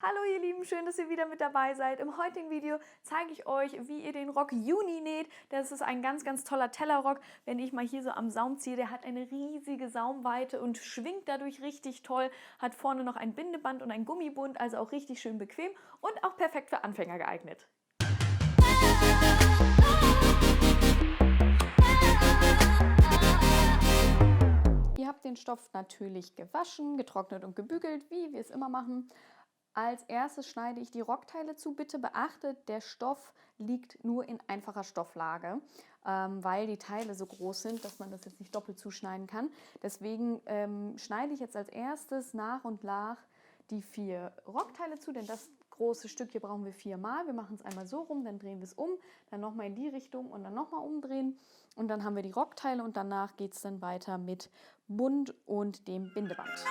Hallo ihr Lieben, schön, dass ihr wieder mit dabei seid. Im heutigen Video zeige ich euch, wie ihr den Rock Juni näht. Das ist ein ganz, ganz toller Tellerrock. Wenn ich mal hier so am Saum ziehe, der hat eine riesige Saumweite und schwingt dadurch richtig toll. Hat vorne noch ein Bindeband und ein Gummibund, also auch richtig schön bequem und auch perfekt für Anfänger geeignet. Ihr habt den Stoff natürlich gewaschen, getrocknet und gebügelt, wie wir es immer machen. Als erstes schneide ich die Rockteile zu. Bitte beachtet, der Stoff liegt nur in einfacher Stofflage, weil die Teile so groß sind, dass man das jetzt nicht doppelt zuschneiden kann. Deswegen schneide ich jetzt als erstes nach und nach die 4 Rockteile zu, denn das große Stück hier brauchen wir 4-mal. Wir machen es einmal so rum, dann drehen wir es um, dann nochmal in die Richtung und dann nochmal umdrehen. Und dann haben wir die Rockteile und danach geht es dann weiter mit Bund und dem Bindeband.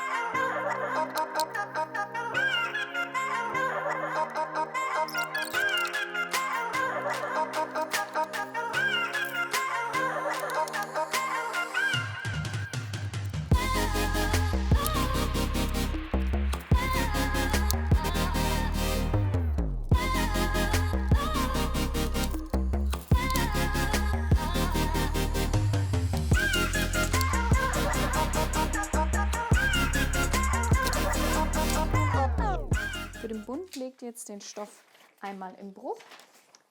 Für den Bund legt ihr jetzt den Stoff einmal im Bruch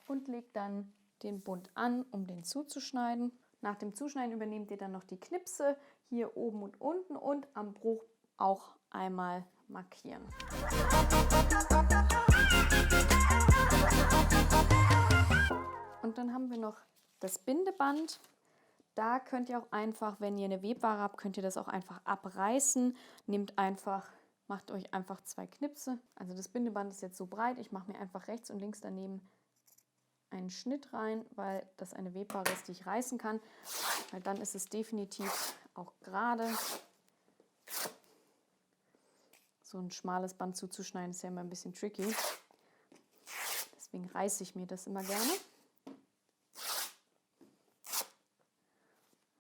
und legt dann den Bund an, um den zuzuschneiden. Nach dem Zuschneiden übernehmt ihr dann noch die Knipse hier oben und unten und am Bruch auch einmal markieren. Und dann haben wir noch das Bindeband. Da könnt ihr auch einfach, wenn ihr eine Webware habt, könnt ihr das auch einfach abreißen. Macht euch einfach 2 Knipse. Also das Bindeband ist jetzt so breit. Ich mache mir einfach rechts und links daneben einen Schnitt rein, weil das eine Webware ist, die ich reißen kann. Weil dann ist es definitiv auch gerade. So ein schmales Band zuzuschneiden ist ja immer ein bisschen tricky. Deswegen reiße ich mir das immer gerne.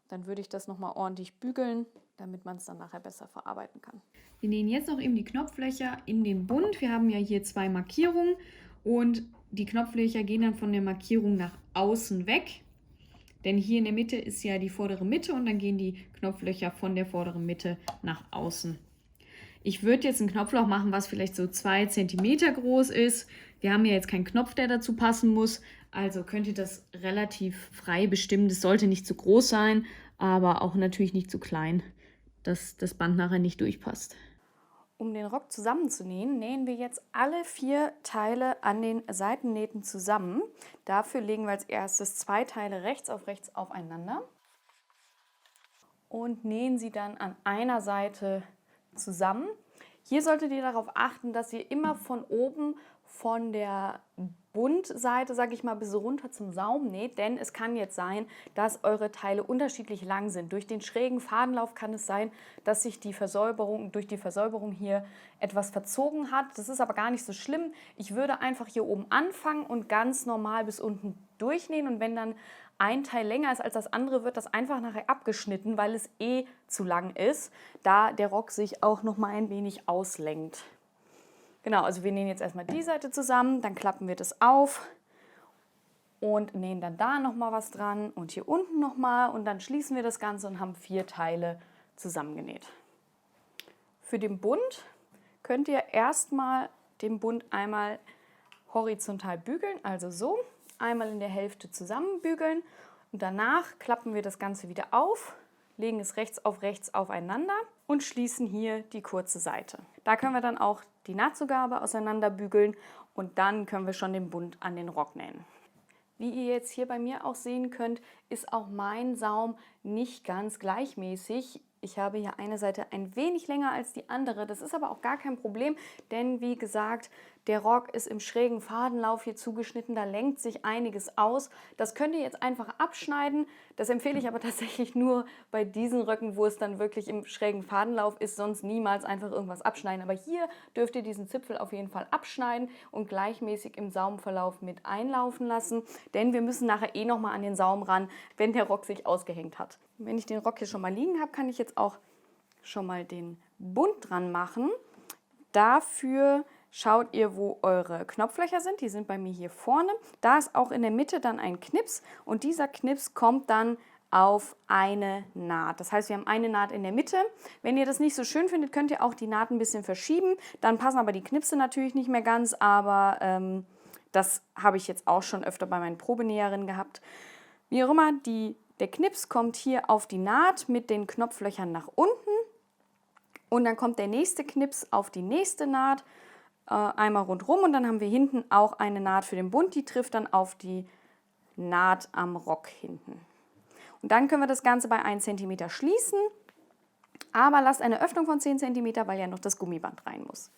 Dann würde ich das nochmal ordentlich bügeln, damit man es dann nachher besser verarbeiten kann. Wir nähen jetzt noch eben die Knopflöcher in den Bund. Wir haben ja hier 2 Markierungen und die Knopflöcher gehen dann von der Markierung nach außen weg. Denn hier in der Mitte ist ja die vordere Mitte und dann gehen die Knopflöcher von der vorderen Mitte nach außen. Ich würde jetzt ein Knopfloch machen, was vielleicht so 2 cm groß ist. Wir haben ja jetzt keinen Knopf, der dazu passen muss. Also könnt ihr das relativ frei bestimmen. Das sollte nicht zu groß sein, aber auch natürlich nicht zu klein, dass das Band nachher nicht durchpasst. Um den Rock zusammenzunähen, nähen wir jetzt alle 4 Teile an den Seitennähten zusammen. Dafür legen wir als erstes 2 Teile rechts auf rechts aufeinander und nähen sie dann an einer Seite zusammen. Hier solltet ihr darauf achten, dass ihr immer von oben von der Bundseite, sage ich mal, bis runter zum Saum näht, denn es kann jetzt sein, dass eure Teile unterschiedlich lang sind. Durch den schrägen Fadenlauf kann es sein, dass sich die Versäuberung durch die Versäuberung hier etwas verzogen hat. Das ist aber gar nicht so schlimm. Ich würde einfach hier oben anfangen und ganz normal bis unten durchnähen und wenn dann ein Teil länger ist als das andere, wird das einfach nachher abgeschnitten, weil es zu lang ist, da der Rock sich auch noch mal ein wenig auslenkt. Genau, also wir nähen jetzt erstmal die Seite zusammen, dann klappen wir das auf und nähen dann da nochmal was dran und hier unten nochmal und dann schließen wir das Ganze und haben 4 Teile zusammengenäht. Für den Bund könnt ihr erstmal den Bund einmal horizontal bügeln, also so, einmal in der Hälfte zusammenbügeln und danach klappen wir das Ganze wieder auf, legen es rechts aufeinander und schließen hier die kurze Seite. Da können wir dann auch die Nahtzugabe auseinander bügeln und dann können wir schon den Bund an den Rock nähen. Wie ihr jetzt hier bei mir auch sehen könnt, ist auch mein Saum nicht ganz gleichmäßig. Ich habe hier eine Seite ein wenig länger als die andere. Das ist aber auch gar kein Problem, denn wie gesagt, der Rock ist im schrägen Fadenlauf hier zugeschnitten, da lenkt sich einiges aus. Das könnt ihr jetzt einfach abschneiden. Das empfehle ich aber tatsächlich nur bei diesen Röcken, wo es dann wirklich im schrägen Fadenlauf ist, sonst niemals einfach irgendwas abschneiden. Aber hier dürft ihr diesen Zipfel auf jeden Fall abschneiden und gleichmäßig im Saumverlauf mit einlaufen lassen, denn wir müssen nachher nochmal an den Saum ran, wenn der Rock sich ausgehängt hat. Wenn ich den Rock hier schon mal liegen habe, kann ich jetzt auch schon mal den Bund dran machen. Dafür schaut ihr, wo eure Knopflöcher sind. Die sind bei mir hier vorne. Da ist auch in der Mitte dann ein Knips und dieser Knips kommt dann auf eine Naht. Das heißt, wir haben eine Naht in der Mitte. Wenn ihr das nicht so schön findet, könnt ihr auch die Naht ein bisschen verschieben. Dann passen aber die Knipse natürlich nicht mehr ganz, aber das habe ich jetzt auch schon öfter bei meinen Probenäherinnen gehabt. Wie auch immer, der Knips kommt hier auf die Naht mit den Knopflöchern nach unten und dann kommt der nächste Knips auf die nächste Naht, einmal rundherum und dann haben wir hinten auch eine Naht für den Bund, die trifft dann auf die Naht am Rock hinten. Und dann können wir das Ganze bei 1 cm schließen, aber lasst eine Öffnung von 10 cm, weil ja noch das Gummiband rein muss.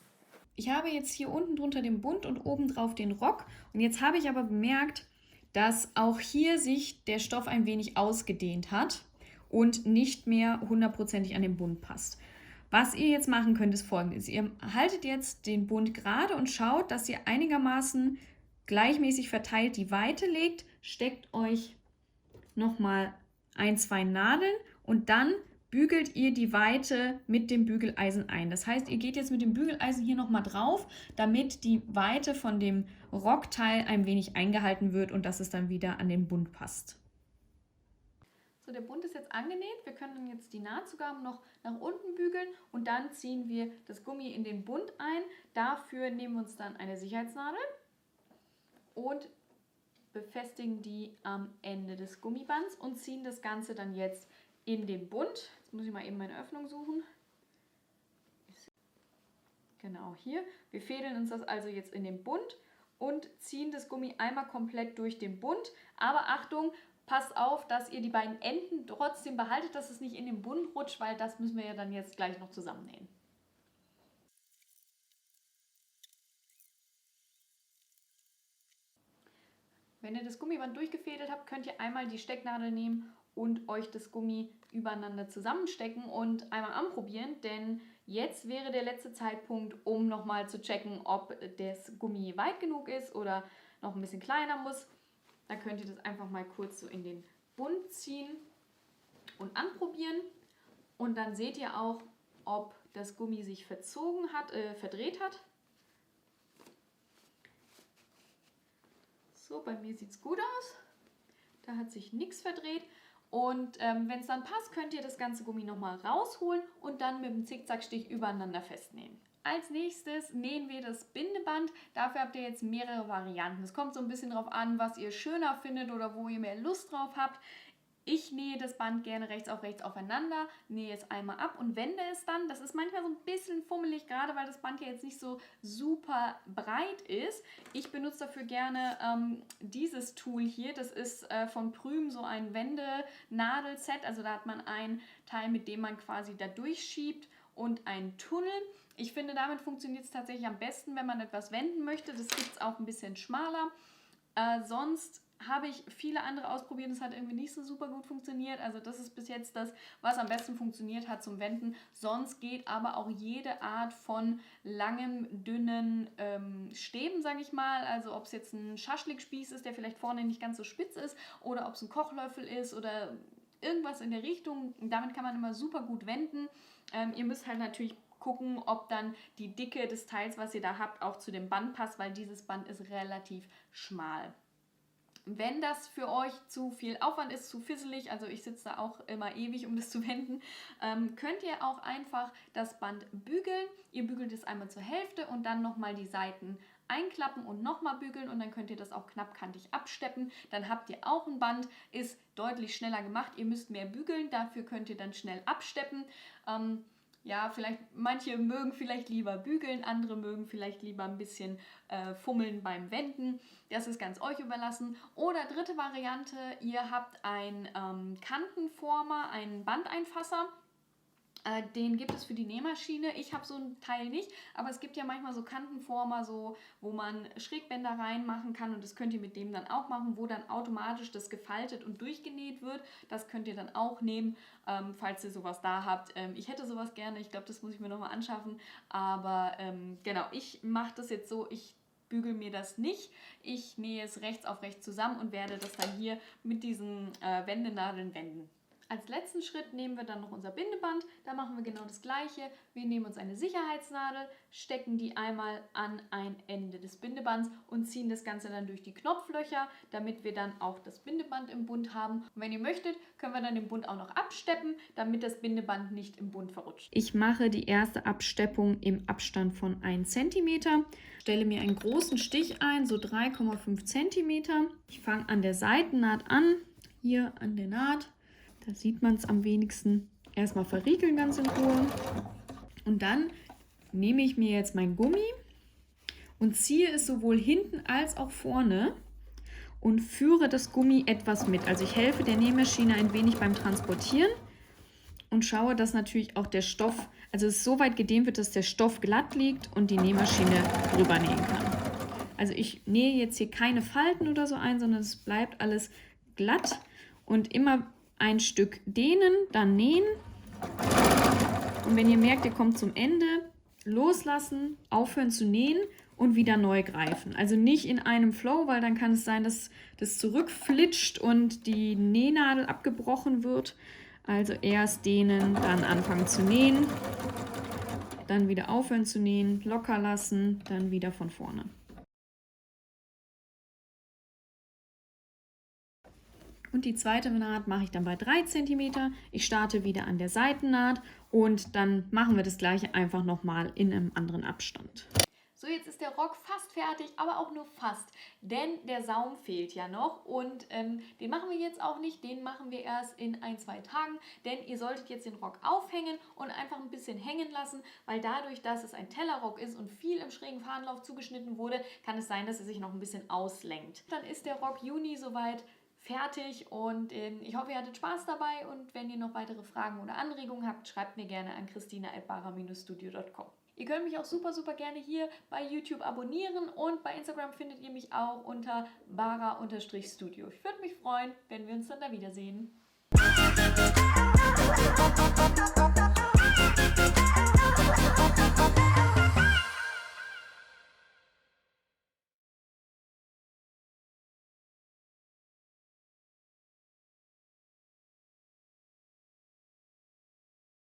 Ich habe jetzt hier unten drunter den Bund und oben drauf den Rock und jetzt habe ich aber bemerkt, dass auch hier sich der Stoff ein wenig ausgedehnt hat und nicht mehr hundertprozentig an den Bund passt. Was ihr jetzt machen könnt, ist Folgendes. Ihr haltet jetzt den Bund gerade und schaut, dass ihr einigermaßen gleichmäßig verteilt die Weite legt, steckt euch nochmal 1, 2 Nadeln und dann bügelt ihr die Weite mit dem Bügeleisen ein. Das heißt, ihr geht jetzt mit dem Bügeleisen hier nochmal drauf, damit die Weite von dem Rockteil ein wenig eingehalten wird und dass es dann wieder an den Bund passt. So, der Bund ist jetzt angenäht. Wir können jetzt die Nahtzugaben noch nach unten bügeln und dann ziehen wir das Gummi in den Bund ein. Dafür nehmen wir uns dann eine Sicherheitsnadel und befestigen die am Ende des Gummibands und ziehen das Ganze dann jetzt in den Bund. Jetzt muss ich mal eben meine Öffnung suchen. Genau hier. Wir fädeln uns das also jetzt in den Bund und ziehen das Gummi einmal komplett durch den Bund. Aber Achtung, passt auf, dass ihr die beiden Enden trotzdem behaltet, dass es nicht in den Bund rutscht, weil das müssen wir ja dann jetzt gleich noch zusammennähen. Wenn ihr das Gummiband durchgefädelt habt, könnt ihr einmal die Stecknadel nehmen und euch das Gummi übereinander zusammenstecken und einmal anprobieren, denn jetzt wäre der letzte Zeitpunkt, um nochmal zu checken, ob das Gummi weit genug ist oder noch ein bisschen kleiner muss. Da könnt ihr das einfach mal kurz so in den Bund ziehen und anprobieren und dann seht ihr auch, ob das Gummi sich verdreht hat. So, bei mir sieht es gut aus. Da hat sich nichts verdreht. Und wenn es dann passt, könnt ihr das ganze Gummi nochmal rausholen und dann mit dem Zickzackstich übereinander festnähen. Als nächstes nähen wir das Bindeband. Dafür habt ihr jetzt mehrere Varianten. Es kommt so ein bisschen darauf an, was ihr schöner findet oder wo ihr mehr Lust drauf habt. Ich nähe das Band gerne rechts auf rechts aufeinander, nähe es einmal ab und wende es dann. Das ist manchmal so ein bisschen fummelig, gerade weil das Band ja jetzt nicht so super breit ist. Ich benutze dafür gerne dieses Tool hier. Das ist von Prüm so ein Wendenadelset. Also da hat man ein Teil, mit dem man quasi da durchschiebt und einen Tunnel. Ich finde, damit funktioniert es tatsächlich am besten, wenn man etwas wenden möchte. Das gibt es auch ein bisschen schmaler. Sonst habe ich viele andere ausprobiert, das hat irgendwie nicht so super gut funktioniert. Also das ist bis jetzt das, was am besten funktioniert hat zum Wenden. Sonst geht aber auch jede Art von langem, dünnen Stäben, sage ich mal. Also ob es jetzt ein Schaschlikspieß ist, der vielleicht vorne nicht ganz so spitz ist oder ob es ein Kochlöffel ist oder irgendwas in der Richtung. Damit kann man immer super gut wenden. Ihr müsst halt natürlich gucken, ob dann die Dicke des Teils, was ihr da habt, auch zu dem Band passt, weil dieses Band ist relativ schmal. Wenn das für euch zu viel Aufwand ist, zu fisselig, also ich sitze da auch immer ewig, um das zu wenden, könnt ihr auch einfach das Band bügeln. Ihr bügelt es einmal zur Hälfte und dann nochmal die Seiten einklappen und nochmal bügeln und dann könnt ihr das auch knappkantig absteppen. Dann habt ihr auch ein Band, ist deutlich schneller gemacht. Ihr müsst mehr bügeln, dafür könnt ihr dann schnell absteppen. Ja, vielleicht, manche mögen vielleicht lieber bügeln, andere mögen vielleicht lieber ein bisschen fummeln beim Wenden. Das ist ganz euch überlassen. Oder dritte Variante, ihr habt einen Kantenformer, einen Bandeinfasser. Den gibt es für die Nähmaschine. Ich habe so ein Teil nicht, aber es gibt ja manchmal so Kantenformer, so, wo man Schrägbänder reinmachen kann und das könnt ihr mit dem dann auch machen, wo dann automatisch das gefaltet und durchgenäht wird. Das könnt ihr dann auch nehmen, falls ihr sowas da habt. Ich hätte sowas gerne, ich glaube, das muss ich mir nochmal anschaffen, aber genau, ich mache das jetzt so, ich bügel mir das nicht. Ich nähe es rechts auf rechts zusammen und werde das dann hier mit diesen Wendenadeln wenden. Als letzten Schritt nehmen wir dann noch unser Bindeband. Da machen wir genau das Gleiche. Wir nehmen uns eine Sicherheitsnadel, stecken die einmal an ein Ende des Bindebands und ziehen das Ganze dann durch die Knopflöcher, damit wir dann auch das Bindeband im Bund haben. Und wenn ihr möchtet, können wir dann den Bund auch noch absteppen, damit das Bindeband nicht im Bund verrutscht. Ich mache die erste Absteppung im Abstand von 1 cm. Stelle mir einen großen Stich ein, so 3,5 cm. Ich fange an der Seitennaht an, hier an der Naht. Da sieht man es am wenigsten. Erstmal verriegeln ganz in Ruhe. Und dann nehme ich mir jetzt mein Gummi und ziehe es sowohl hinten als auch vorne und führe das Gummi etwas mit. Also ich helfe der Nähmaschine ein wenig beim Transportieren und schaue, dass natürlich auch der Stoff, also es so weit gedehnt wird, dass der Stoff glatt liegt und die Nähmaschine drüber nähen kann. Also ich nähe jetzt hier keine Falten oder so ein, sondern es bleibt alles glatt und immer ein Stück dehnen, dann nähen. Und wenn ihr merkt, ihr kommt zum Ende, loslassen, aufhören zu nähen und wieder neu greifen. Also nicht in einem Flow, weil dann kann es sein, dass das zurückflitscht und die Nähnadel abgebrochen wird. Also erst dehnen, dann anfangen zu nähen, dann wieder aufhören zu nähen, locker lassen, dann wieder von vorne. Und die zweite Naht mache ich dann bei 3 cm. Ich starte wieder an der Seitennaht und dann machen wir das gleiche einfach nochmal in einem anderen Abstand. So, jetzt ist der Rock fast fertig, aber auch nur fast, denn der Saum fehlt ja noch und den machen wir jetzt auch nicht, den machen wir erst in 1-2 Tagen, denn ihr solltet jetzt den Rock aufhängen und einfach ein bisschen hängen lassen, weil dadurch, dass es ein Tellerrock ist und viel im schrägen Fadenlauf zugeschnitten wurde, kann es sein, dass er sich noch ein bisschen auslenkt. Dann ist der Rock Juni soweit fertig und ich hoffe, ihr hattet Spaß dabei und wenn ihr noch weitere Fragen oder Anregungen habt, schreibt mir gerne an christina@bara-studio.com. Ihr könnt mich auch super gerne hier bei YouTube abonnieren und bei Instagram findet ihr mich auch unter bara_studio. Ich würde mich freuen, wenn wir uns dann da wiedersehen.